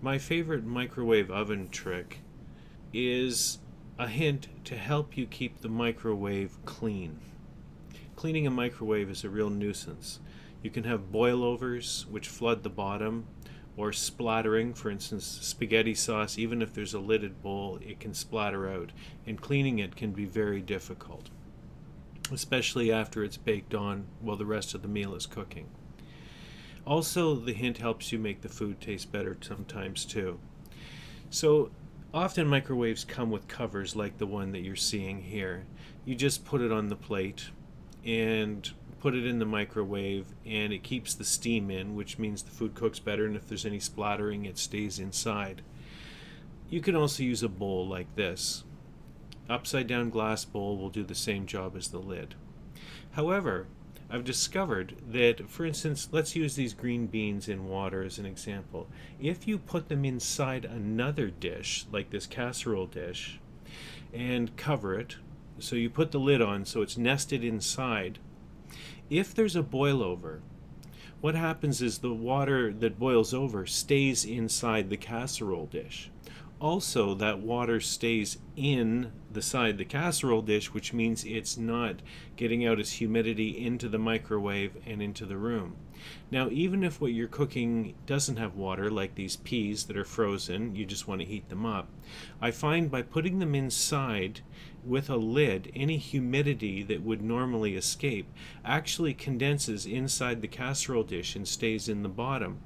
My favorite microwave oven trick is a hint to help you keep the microwave clean. Cleaning a microwave is a real nuisance. You can have boilovers, which flood the bottom, or splattering. For instance, spaghetti sauce, even if there's a lidded bowl, it can splatter out, and cleaning it can be very difficult, especially after it's baked on while the rest of the meal is cooking. Also, the hint helps you make the food taste better sometimes too. So often microwaves come with covers like the one that you're seeing here. You just put it on the plate and put it in the microwave, and it keeps the steam in, which means the food cooks better, and if there's any splattering, it stays inside. You can also use a bowl like this. Upside down glass bowl will do the same job as the lid. However, I've discovered that, for instance, let's use these green beans in water as an example. If you put them inside another dish, like this casserole dish, and cover it, so you put the lid on so it's nested inside, if there's a boil over, what happens is the water that boils over stays inside the casserole dish. Also, that water stays inside the casserole dish, which means it's not getting out as humidity into the microwave and into the room. Now, even if what you're cooking doesn't have water, like these peas that are frozen, you just want to heat them up, I find by putting them inside with a lid, any humidity that would normally escape actually condenses inside the casserole dish and stays in the bottom.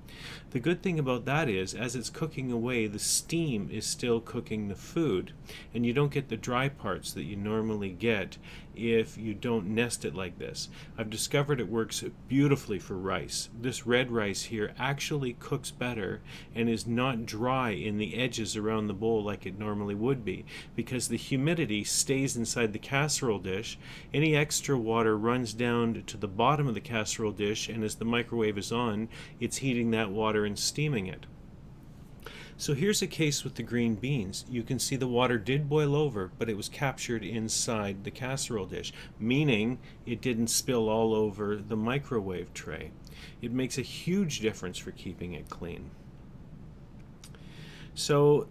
The good thing about that is, as it's cooking away, the steam is still cooking the food, and you don't get the dry parts that you normally get if you don't nest it like this. I've discovered it works beautifully for rice. This red rice here actually cooks better and is not dry in the edges around the bowl like it normally would be, because the humidity stays inside the casserole dish. Any extra water runs down to the bottom of the casserole dish, and as the microwave is on, it's heating that water and steaming it. So here's a case with the green beans. You can see the water did boil over, but it was captured inside the casserole dish, meaning it didn't spill all over the microwave tray. It makes a huge difference for keeping it clean. So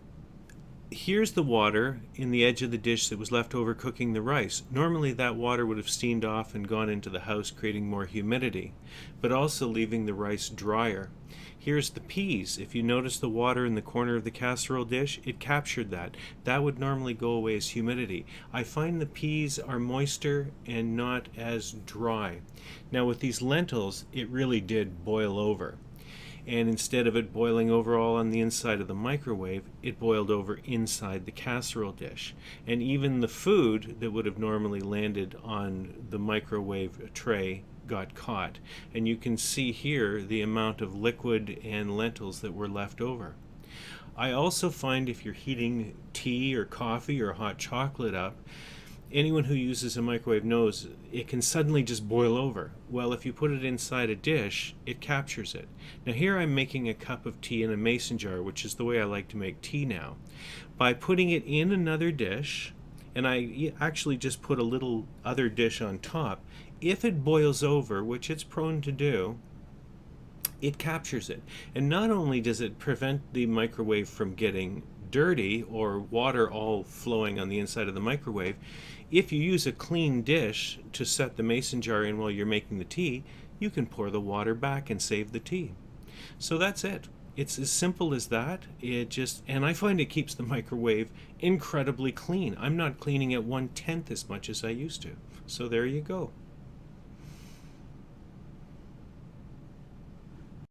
here's the water in the edge of the dish that was left over cooking the rice. Normally that water would have steamed off and gone into the house, creating more humidity, but also leaving the rice drier. Here's the peas. If you notice the water in the corner of the casserole dish, it captured that. That would normally go away as humidity. I find the peas are moister and not as dry. Now with these lentils, it really did boil over. And instead of it boiling over all on the inside of the microwave, it boiled over inside the casserole dish. And even the food that would have normally landed on the microwave tray got caught. And you can see here the amount of liquid and lentils that were left over. I also find if you're heating tea or coffee or hot chocolate up, anyone who uses a microwave knows it can suddenly just boil over. Well, if you put it inside a dish, it captures it. Now here I'm making a cup of tea in a mason jar, which is the way I like to make tea now. By putting it in another dish, and I actually just put a little other dish on top, if it boils over, which it's prone to do, it captures it. And not only does it prevent the microwave from getting dirty or water all flowing on the inside of the microwave, if you use a clean dish to set the mason jar in while you're making the tea, you can pour the water back and save the tea. So that's it. It's as simple as that. And I find it keeps the microwave incredibly clean. I'm not cleaning it 1/10 as much as I used to. So there you go.